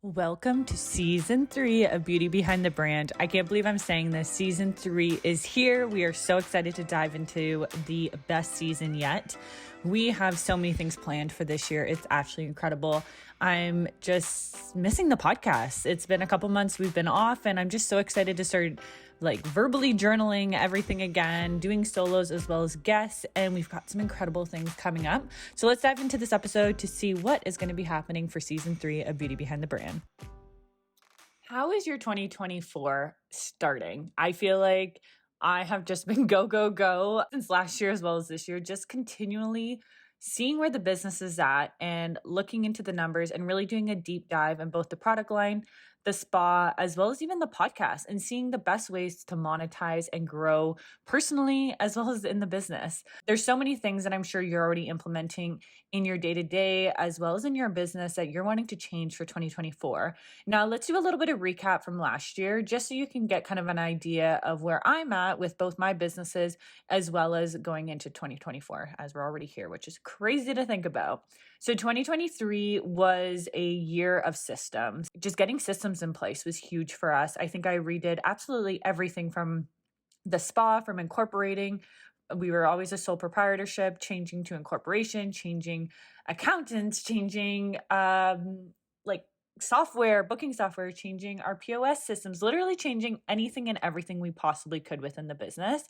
Welcome to season 3 of Beauty Behind the Brand. I can't believe I'm saying this. Season 3 is here. We are so excited to dive into the best season yet. We have so many things planned for this year. It's actually incredible. I'm just missing the podcast. It's been a couple months we've been off, and I'm just so excited to start verbally journaling everything again, doing solos as well as guests, and we've got some incredible things coming up. So let's dive into this episode to see what is going to be happening for season 3 of Beauty Behind the Brand. How is your 2024 starting? I feel like I have just been go, go, go since last year as well as this year, just continually seeing where the business is at and looking into the numbers and really doing a deep dive in both the product line, the spa, as well as even the podcast, and seeing the best ways to monetize and grow personally as well as in the business. There's so many things that I'm sure you're already implementing in your day-to-day as well as in your business that you're wanting to change for 2024. Now, let's do a little bit of recap from last year, just so you can get kind of an idea of where I'm at with both my businesses as well as going into 2024, as we're already here, which is crazy to think about. So 2023 was a year of systems. Just getting systems in place was huge for us. I think I redid absolutely everything from the spa, from incorporating. We were always a sole proprietorship, changing to incorporation, changing accountants, changing software, booking software, changing our POS systems, literally changing anything and everything we possibly could within the business.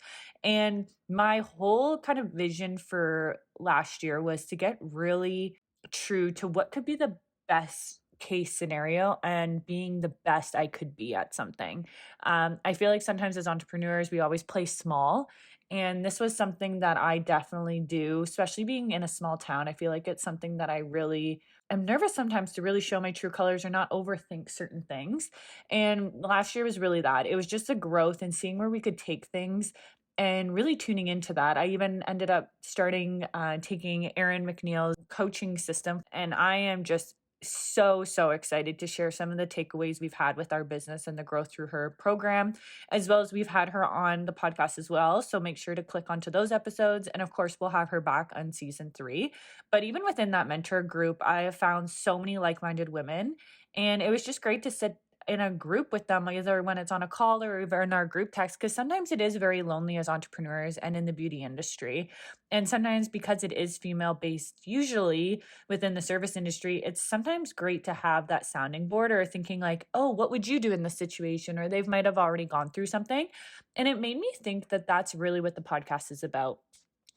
And my whole kind of vision for last year was to get really true to what could be the best case scenario and being the best I could be at something. I feel like sometimes as entrepreneurs, we always play small. And this was something that I definitely do, especially being in a small town. I feel like it's something that I'm nervous sometimes to really show my true colors or not overthink certain things. And last year was really that. It was just a growth and seeing where we could take things and really tuning into that. I even ended up starting taking Erin McNeil's coaching system. And I am just so excited to share some of the takeaways we've had with our business and the growth through her program, as well as we've had her on the podcast as well. So make sure to click onto those episodes. And of course, we'll have her back on season 3. But even within that mentor group, I have found so many like-minded women. And it was just great to sit in a group with them, either when it's on a call or even in our group text, because sometimes it is very lonely as entrepreneurs and in the beauty industry. And sometimes because it is female based, usually within the service industry, it's sometimes great to have that sounding board or thinking like, oh, what would you do in this situation? Or they might have already gone through something. And it made me think that that's really what the podcast is about.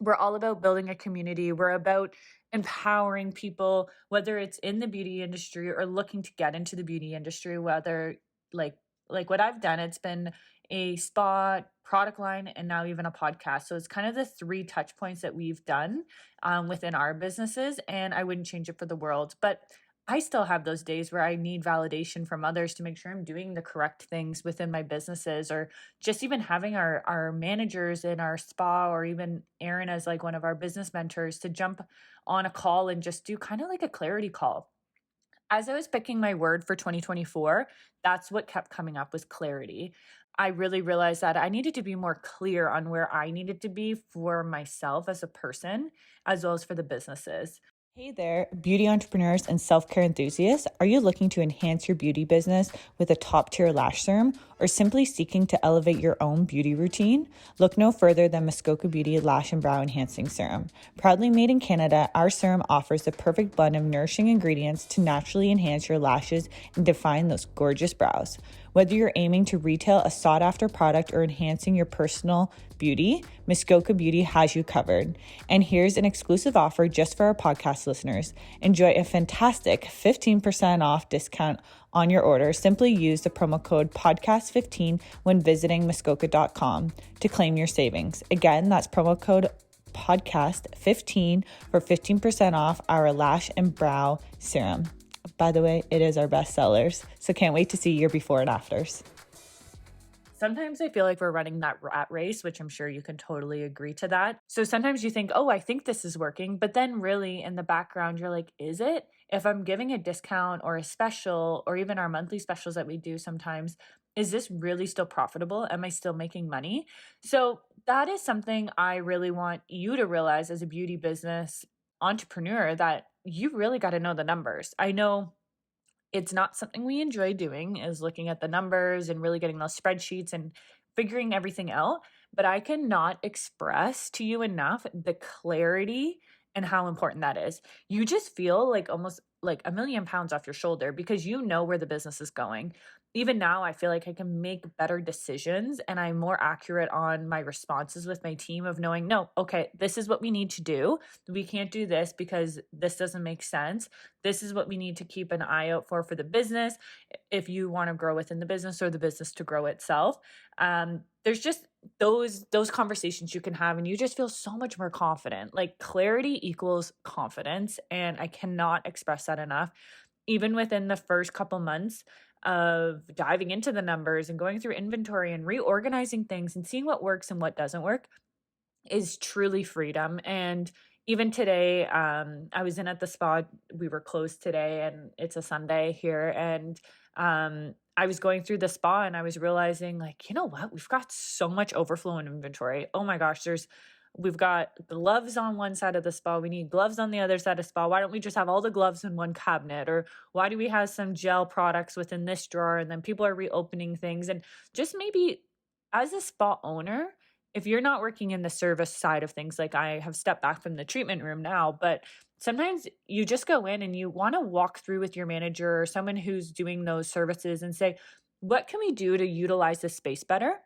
We're all about building a community. We're about empowering people, whether it's in the beauty industry or looking to get into the beauty industry, whether like what I've done, it's been a spa product line and now even a podcast. So it's kind of the 3 touch points that we've done within our businesses, and I wouldn't change it for the world. But I still have those days where I need validation from others to make sure I'm doing the correct things within my businesses, or just even having our managers in our spa, or even Erin as like one of our business mentors to jump on a call and just do kind of like a clarity call. As I was picking my word for 2024, that's what kept coming up was clarity. I really realized that I needed to be more clear on where I needed to be for myself as a person, as well as for the businesses. Hey there, beauty entrepreneurs and self-care enthusiasts. Are you looking to enhance your beauty business with a top-tier lash serum, or simply seeking to elevate your own beauty routine? Look no further than Miskoka Beauty Lash and Brow Enhancing Serum. Proudly made in Canada, our serum offers the perfect blend of nourishing ingredients to naturally enhance your lashes and define those gorgeous brows. Whether you're aiming to retail a sought-after product or enhancing your personal beauty, Miskoka Beauty has you covered. And here's an exclusive offer just for our podcast listeners. Enjoy a fantastic 15% off discount on your order. Simply use the promo code podcast15 when visiting Miskoka.com to claim your savings. Again, that's promo code podcast15 for 15% off our lash and brow serum. By the way, it is our best sellers, so can't wait to see your before and afters. Sometimes I feel like we're running that rat race, which I'm sure you can totally agree to that. So sometimes you think, oh, I think this is working, but then really in the background, you're like, is it? If I'm giving a discount or a special, or even our monthly specials that we do sometimes, is this really still profitable? Am I still making money? So that is something I really want you to realize as a beauty business entrepreneur, that you really got to know the numbers. I know It's not something we enjoy doing, is looking at the numbers and really getting those spreadsheets and figuring everything out, but I cannot express to you enough the clarity and how important that is. You just feel like almost like a million pounds off your shoulder because you know where the business is going. Even now, I feel like I can make better decisions and I'm more accurate on my responses with my team of knowing, no, okay, this is what we need to do. We can't do this because this doesn't make sense. This is what we need to keep an eye out for the business if you want to grow within the business or the business to grow itself. There's just those conversations you can have and you just feel so much more confident. Like clarity equals confidence, and I cannot express that enough. Even within the first couple months of diving into the numbers and going through inventory and reorganizing things and seeing what works and what doesn't work is truly freedom. And even today, I was in at the spa. We were closed today, and it's a Sunday here. And I was going through the spa, and I was realizing, like, you know what? We've got so much overflow in inventory. Oh my gosh, we've got gloves on one side of the spa. We need gloves on the other side of spa. Why don't we just have all the gloves in one cabinet? Or why do we have some gel products within this drawer? And then people are reopening things. And just maybe as a spa owner, if you're not working in the service side of things, like I have stepped back from the treatment room now, but sometimes you just go in and you want to walk through with your manager or someone who's doing those services and say, what can we do to utilize this space better?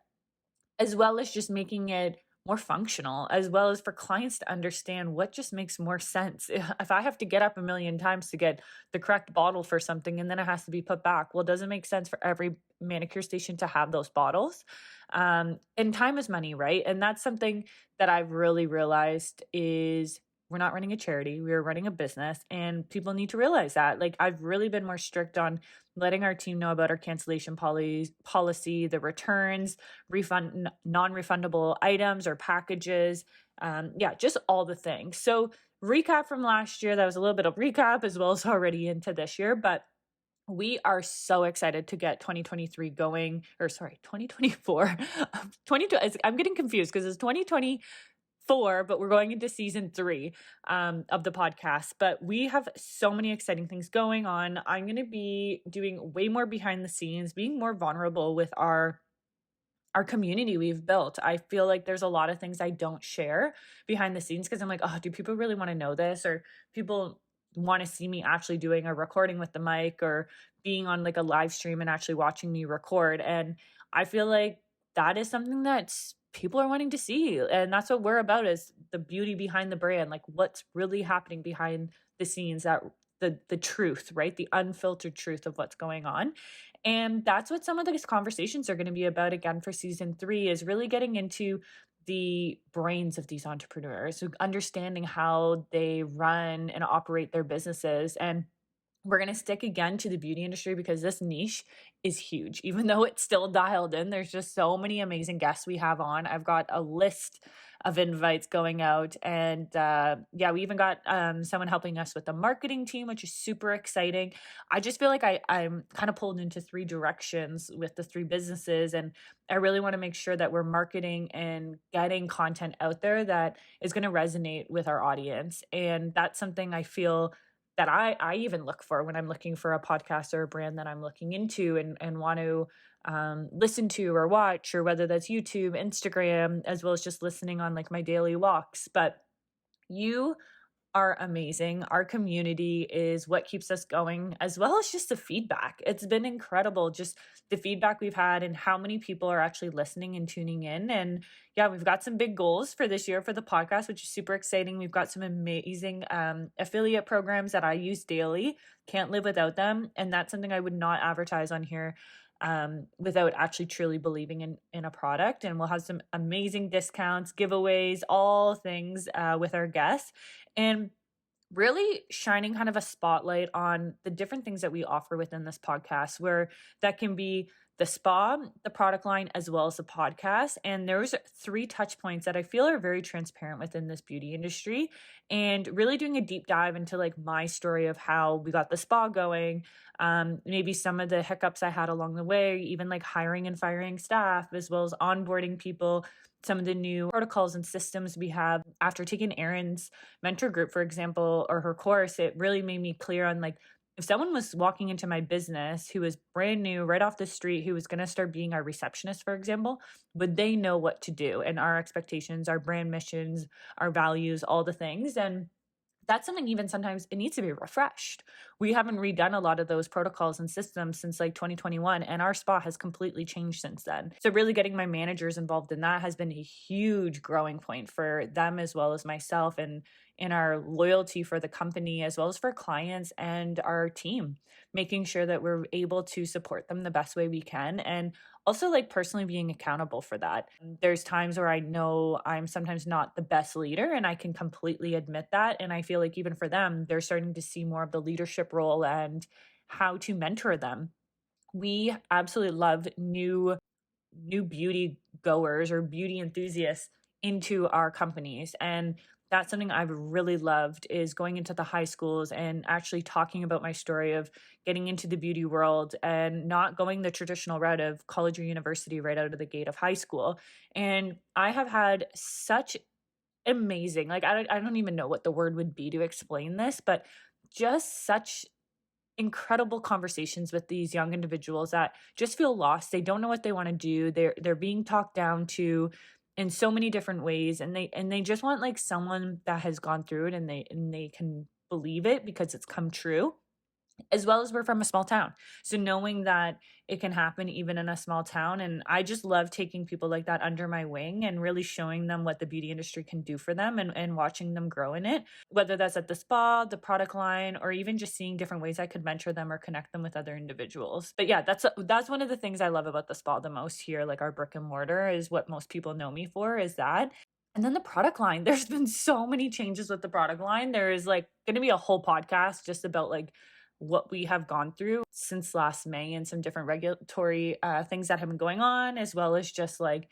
As well as just making it more functional, as well as for clients to understand what just makes more sense. If I have to get up a million times to get the correct bottle for something and then it has to be put back, well, does it make sense for every manicure station to have those bottles? And time is money, right? And that's something that I've really realized is we're not running a charity, we're running a business, and people need to realize that. Like, I've really been more strict on letting our team know about our cancellation policy, the returns, non-refundable items or packages. Yeah, just all the things. So recap from last year, that was a little bit of recap as well as already into this year, but we are so excited to get 2023 going, or sorry, 2024. 22, I'm getting confused because it's 2024, but we're going into season 3 of the podcast. But we have so many exciting things going on. I'm going to be doing way more behind the scenes, being more vulnerable with our community we've built. I feel like there's a lot of things I don't share behind the scenes because I'm like, oh, do people really want to know this? Or people want to see me actually doing a recording with the mic or being on like a live stream and actually watching me record. And I feel like that is something that people are wanting to see. And that's what we're about, is the beauty behind the brand, like what's really happening behind the scenes, that the truth, right? The unfiltered truth of what's going on. And that's what some of these conversations are going to be about again for season 3, is really getting into the brains of these entrepreneurs, so understanding how they run and operate their businesses. And we're going to stick again to the beauty industry because this niche is huge. Even though it's still dialed in, there's just so many amazing guests we have on. I've got a list of invites going out. And yeah, we even got someone helping us with the marketing team, which is super exciting. I just feel like I'm kind of pulled into 3 directions with the 3 businesses. And I really want to make sure that we're marketing and getting content out there that is going to resonate with our audience. And that's something I feel that I even look for when I'm looking for a podcast or a brand that I'm looking into and want to listen to or watch, or whether that's YouTube, Instagram, as well as just listening on like my daily walks. But you are amazing. Our community is what keeps us going, as well as just the feedback. It's been incredible, just the feedback we've had and how many people are actually listening and tuning in. And yeah, we've got some big goals for this year for the podcast, which is super exciting. We've got some amazing affiliate programs that I use daily. Can't live without them. And that's something I would not advertise on here without actually truly believing in a product. And we'll have some amazing discounts, giveaways, all things with our guests, and really shining kind of a spotlight on the different things that we offer within this podcast, where that can be the spa, the product line, as well as the podcast. And there's 3 touch points that I feel are very transparent within this beauty industry, and really doing a deep dive into like my story of how we got the spa going, maybe some of the hiccups I had along the way, even like hiring and firing staff, as well as onboarding people, some of the new protocols and systems we have. After taking Erin's mentor group, for example, or her course, it really made me clear on like If someone was walking into my business who was brand new, right off the street, who was going to start being our receptionist, for example, would they know what to do and our expectations, our brand missions, our values, all the things? And that's something even sometimes it needs to be refreshed. We haven't redone a lot of those protocols and systems since like 2021, and our spa has completely changed since then. So, really getting my managers involved in that has been a huge growing point for them as well as myself, and in our loyalty for the company as well as for clients and our team, making sure that we're able to support them the best way we can. And also like personally being accountable for that. There's times where I know I'm sometimes not the best leader and I can completely admit that. And I feel like even for them, they're starting to see more of the leadership role and how to mentor them. We absolutely love new beauty goers or beauty enthusiasts into our companies, and that's something I've really loved is going into the high schools and actually talking about my story of getting into the beauty world and not going the traditional route of college or university right out of the gate of high school. And I have had such amazing, like I don't even know what the word would be to explain this, but just such incredible conversations with these young individuals that just feel lost. They don't know what they want to do. They're being talked down to in so many different ways, and they just want like someone that has gone through it and they can believe it because it's come true, as well as we're from a small town. So knowing that it can happen even in a small town. And I just love taking people like that under my wing and really showing them what the beauty industry can do for them, and watching them grow in it, whether that's at the spa, the product line, or even just seeing different ways I could mentor them or connect them with other individuals. But yeah, that's one of the things I love about the spa the most here, like our brick and mortar is what most people know me for, is that. And then the product line, there's been so many changes with the product line. There is like going to be a whole podcast just about like what we have gone through since last May and some different regulatory things that have been going on, as well as just like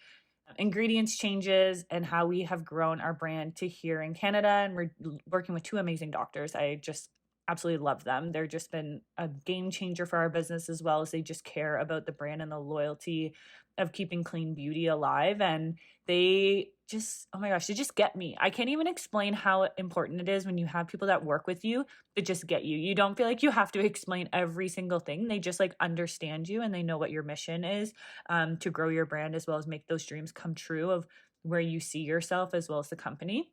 ingredients changes and how we have grown our brand to here in Canada. And we're working with two amazing doctors. I just absolutely love them. They're just been a game changer for our business, as well as they just care about the brand and the loyalty of keeping clean beauty alive. And they just, oh my gosh, they just get me. I can't even explain how important it is when you have people that work with you that just get you. You don't feel like you have to explain every single thing. They just like understand you and they know what your mission is, to grow your brand as well as make those dreams come true of where you see yourself as well as the company.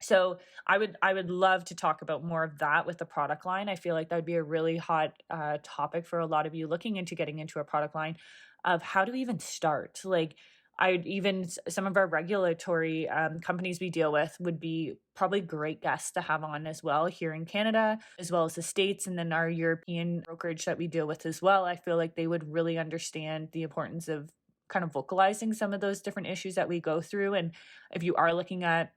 So I would love to talk about more of that with the product line. I feel like that would be a really hot topic for a lot of you looking into getting into a product line, of how to even start. Like I'd even some of our regulatory companies we deal with would be probably great guests to have on as well here in Canada, as well as the States, and then our European brokerage that we deal with as well. I feel like they would really understand the importance of kind of vocalizing some of those different issues that we go through. And if you are looking at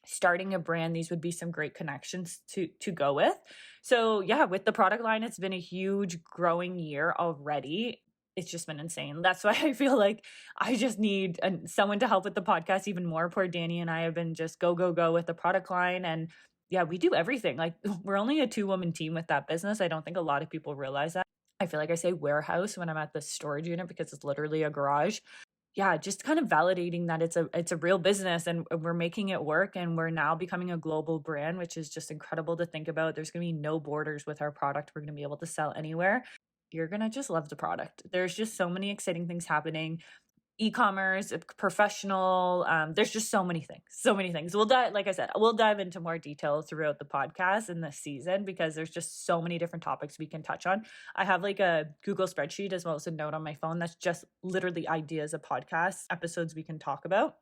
starting a brand, these would be some great connections to go with. So yeah, with the product line, it's been a huge growing year already. It's just been insane. That's why I feel like I just need someone to help with the podcast even more. Poor Danny and I have been just go, go, go with the product line. And yeah, we do everything. Like we're only a 2-woman team with that business. I don't think a lot of people realize that. I feel like I say warehouse when I'm at the storage unit because it's literally a garage. Yeah, just kind of validating that it's a real business and we're making it work, and we're now becoming a global brand, which is just incredible to think about. There's going to be no borders with our product. We're going to be able to sell anywhere. You're going to just love the product. There's just so many exciting things happening. E-commerce, professional, there's just so many things. We'll dive, like I said, we'll dive into more detail throughout the podcast in this season because there's just so many different topics we can touch on. I have like a Google spreadsheet as well as a note on my phone that's just literally ideas of podcast episodes we can talk about.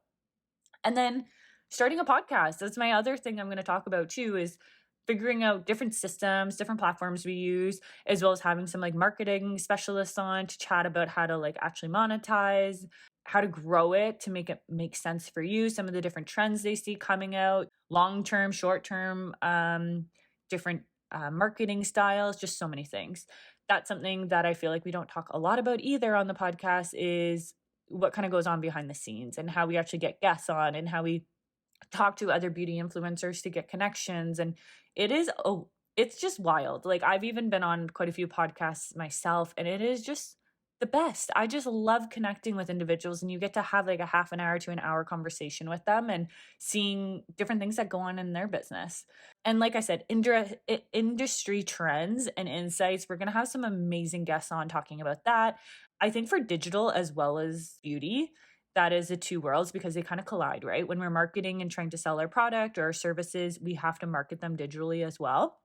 And then starting a podcast, that's my other thing I'm going to talk about too, is figuring out different systems, different platforms we use, as well as having some like marketing specialists on to chat about how to like actually monetize, how to grow it to make it make sense for you, some of the different trends they see coming out, long-term, short-term, different marketing styles, just so many things. That's something that I feel like we don't talk a lot about either on the podcast, is what kind of goes on behind the scenes and how we actually get guests on and how we talk to other beauty influencers to get connections. And it's just wild. Like I've even been on quite a few podcasts myself, and it is just the best. I just love connecting with individuals, and you get to have like a half an hour to an hour conversation with them and seeing different things that go on in their business. And like I said, industry trends and insights. We're going to have some amazing guests on talking about that. I think for digital as well as beauty, that is the two worlds because they kind of collide, right? When we're marketing and trying to sell our product or our services, we have to market them digitally as well.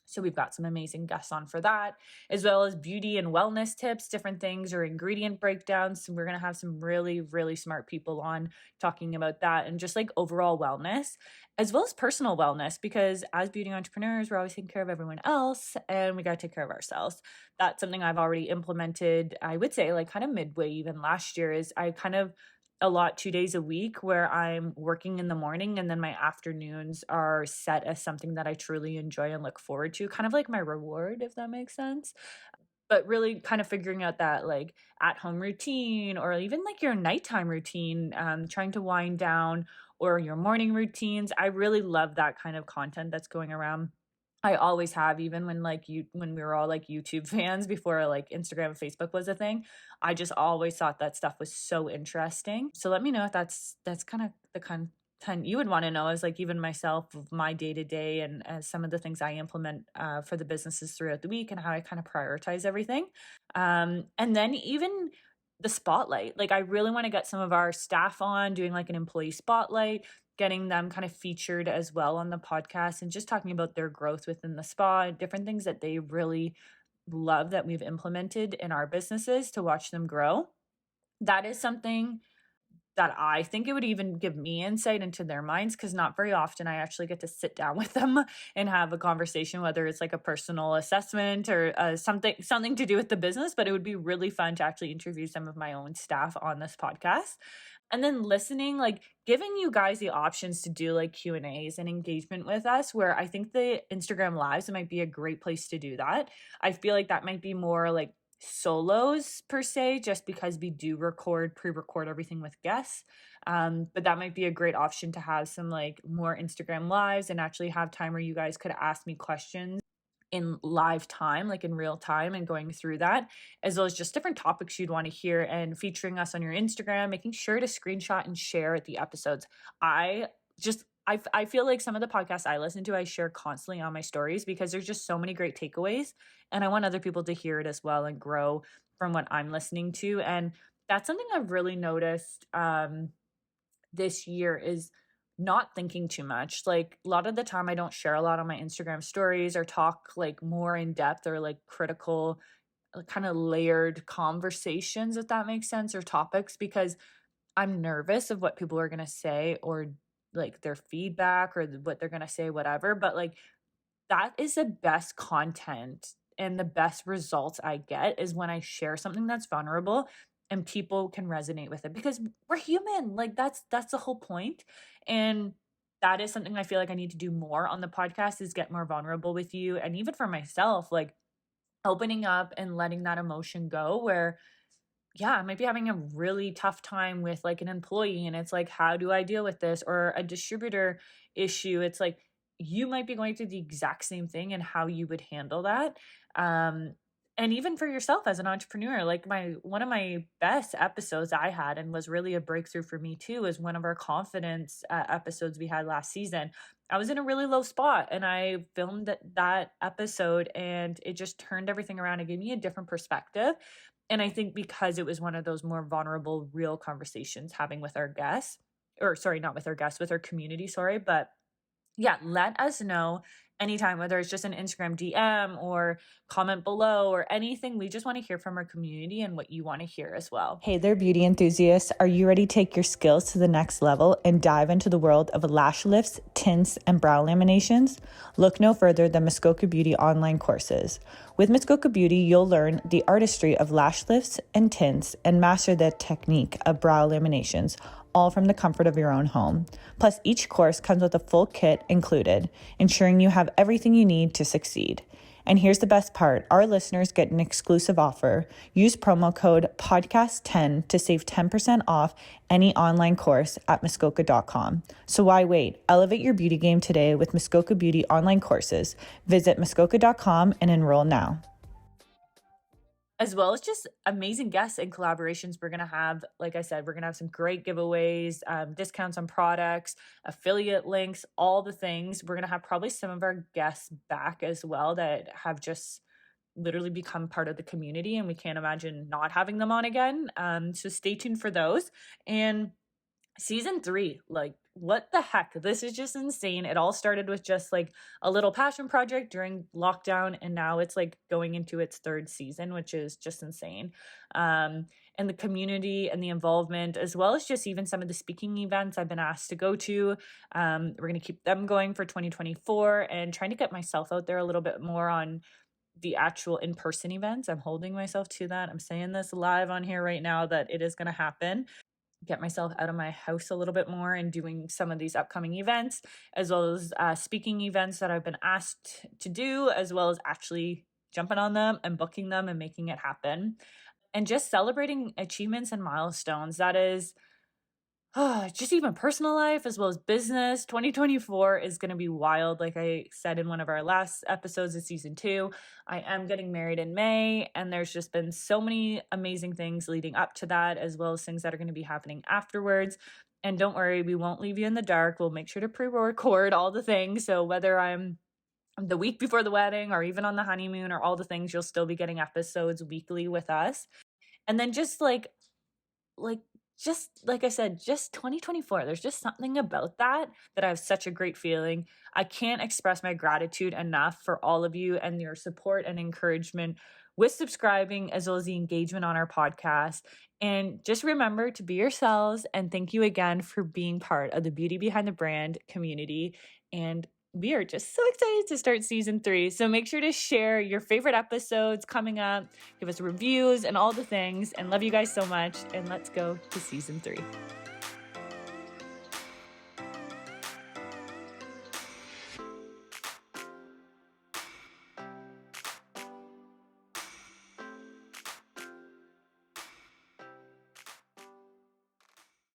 So we've got some amazing guests on for that, as well as beauty and wellness tips, different things or ingredient breakdowns. So we're going to have some really, really smart people on talking about that and just like overall wellness, as well as personal wellness, because as beauty entrepreneurs, we're always taking care of everyone else and we got to take care of ourselves. That's something I've already implemented, I would say like kind of midway, even last year, is I kind of a lot 2 days a week where I'm working in the morning and then my afternoons are set as something that I truly enjoy and look forward to, kind of like my reward, if that makes sense. But really kind of figuring out that like at home routine or even like your nighttime routine, trying to wind down or your morning routines. I really love that kind of content that's going around. I always have, even when like you when we were all like YouTube fans before like Instagram and Facebook was a thing. I just always thought that stuff was so interesting. So let me know if that's kind of the content you would want to know, as like even myself of my day to day and some of the things I implement for the businesses throughout the week and how I kind of prioritize everything. And then even the spotlight. Like I really want to get some of our staff on doing like an employee spotlight, getting them kind of featured as well on the podcast and just talking about their growth within the spa, different things that they really love that we've implemented in our businesses to watch them grow. That is something that I think it would even give me insight into their minds, because not very often I actually get to sit down with them and have a conversation, whether it's like a personal assessment or something to do with the business. But it would be really fun to actually interview some of my own staff on this podcast. And then listening, like giving you guys the options to do like Q&As and engagement with us, where I think the Instagram lives might be a great place to do that. I feel like that might be more like solos per se, just because we do pre-record everything with guests. But that might be a great option to have some like more Instagram lives and actually have time where you guys could ask me questions in live time, like in real time, and going through that, as well as just different topics you'd want to hear and featuring us on your Instagram, making sure to screenshot and share the episodes. I feel like some of the podcasts I listen to, I share constantly on my stories because there's just so many great takeaways and I want other people to hear it as well and grow from what I'm listening to. And that's something I've really noticed this year is not thinking too much. Like a lot of the time I don't share a lot on my Instagram stories or talk like more in depth or like critical kind of layered conversations, if that makes sense, or topics, because I'm nervous of what people are going to say or like their feedback or what they're going to say, whatever. But like that is the best content and the best results I get is when I share something that's vulnerable and people can resonate with it, because we're human. Like that's the whole point. And that is something I feel like I need to do more on the podcast, is get more vulnerable with you. And even for myself, like opening up and letting that emotion go, where yeah, I might be having a really tough time with like an employee and it's like, how do I deal with this? Or a distributor issue. It's like, you might be going through the exact same thing and how you would handle that. And even for yourself as an entrepreneur, like one of my best episodes I had and was really a breakthrough for me too, is one of our confidence episodes we had last season. I was in a really low spot and I filmed that episode and it just turned everything around and gave me a different perspective. And I think because it was one of those more vulnerable, real conversations having with our guests, or sorry, not with our guests, with our community, sorry. But yeah, let us know anytime, whether it's just an Instagram DM or comment below or anything. We just want to hear from our community and what you want to hear as well. Hey there, beauty enthusiasts. Are you ready to take your skills to the next level and dive into the world of lash lifts, tints, and brow laminations? Look no further than Miskoka Beauty online courses. With Miskoka Beauty, you'll learn the artistry of lash lifts and tints and master the technique of brow laminations, all from the comfort of your own home. Plus, each course comes with a full kit included, ensuring you have everything you need to succeed. And here's the best part. Our listeners get an exclusive offer. Use promo code podcast10 to save 10% off any online course at Miskoka.com. So why wait? Elevate your beauty game today with Miskoka Beauty online courses. Visit Miskoka.com and enroll now. as well as just amazing guests and collaborations we're going to have. Like I said, we're going to have some great giveaways, discounts on products, affiliate links, all the things. We're going to have probably some of our guests back as well that have just literally become part of the community, and we can't imagine not having them on again. So stay tuned for those. And season 3, like, what the heck, this is just insane. It all started with just like a little passion project during lockdown, and now it's like going into its 3rd season, which is just insane. And the community and the involvement, as well as just even some of the speaking events I've been asked to go to, we're going to keep them going for 2024, and trying to get myself out there a little bit more on the actual in-person events. I'm holding myself to that. I'm saying this live on here right now that it is going to happen. Get myself out of my house a little bit more and doing some of these upcoming events, as well as speaking events that I've been asked to do, as well as actually jumping on them and booking them and making it happen. And just celebrating achievements and milestones. That is just even personal life as well as business. 2024 is going to be wild. Like I said in one of our last episodes of season 2, I am getting married in May, and there's just been so many amazing things leading up to that, as well as things that are going to be happening afterwards. And don't worry, we won't leave you in the dark. We'll make sure to pre-record all the things. So whether I'm the week before the wedding or even on the honeymoon or all the things, you'll still be getting episodes weekly with us. And then like just like I said, just 2024. There's just something about that I have such a great feeling. I can't express my gratitude enough for all of you and your support and encouragement with subscribing, as well as the engagement on our podcast. And just remember to be yourselves. And thank you again for being part of the Beauty Behind the Brand community. And we are just so excited to start season 3. So make sure to share your favorite episodes coming up, give us reviews and all the things, and love you guys so much. And let's go to season 3.